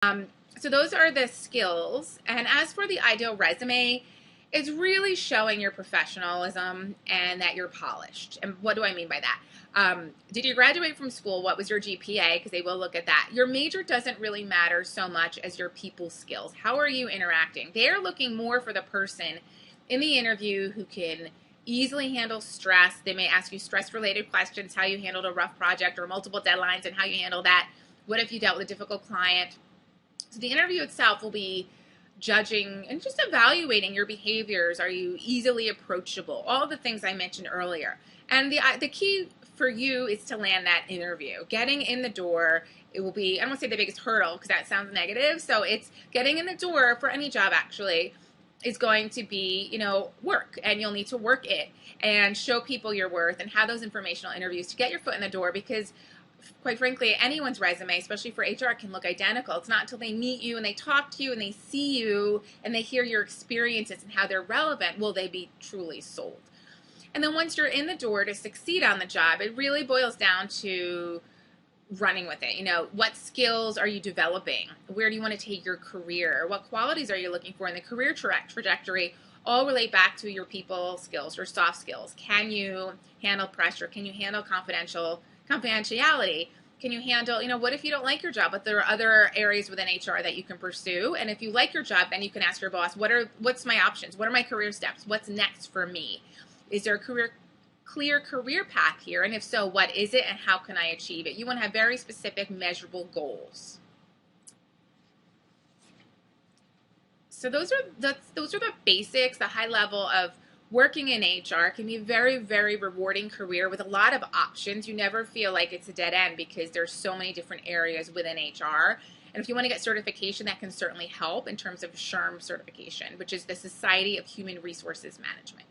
So those are the skills. And as for the ideal resume, it's really showing your professionalism and that you're polished. And what do I mean by that? Did you graduate from school? What was your GPA? Because they will look at that. Your major doesn't really matter so much as your people skills. How are you interacting? They're looking more for the person in the interview who can easily handle stress. They may ask you stress-related questions, how you handled a rough project or multiple deadlines and how you handle that. What if you dealt with a difficult client? So the interview itself will be judging and just evaluating your behaviors. Are you easily approachable? All the things I mentioned earlier. And the key for you is to land that interview. Getting in the door, it will be, I don't want to say the biggest hurdle because that sounds negative. So it's getting in the door for any job actually is going to be, work, and you'll need to work it and show people your worth and have those informational interviews to get your foot in the door, because quite frankly, anyone's resume, especially for HR, can look identical. It's not until they meet you and they talk to you and they see you and they hear your experiences and how they're relevant will they be truly sold. And then once you're in the door to succeed on the job, it really boils down to running with it. What skills are you developing? Where do you want to take your career? What qualities are you looking for in the career trajectory? All relate back to your people skills or soft skills. Can you handle pressure? Can you handle confidentiality? Can you handle, what if you don't like your job, but there are other areas within HR that you can pursue? And if you like your job, then you can ask your boss, what's my options? What are my career steps? What's next for me? Is there a clear career path here? And if so, what is it and how can I achieve it? You want to have very specific, measurable goals. So those are the basics, the high level of working in HR. It can be a very, very rewarding career with a lot of options. You never feel like it's a dead end because there's so many different areas within HR. And if you want to get certification, that can certainly help in terms of SHRM certification, which is the Society of Human Resources Management.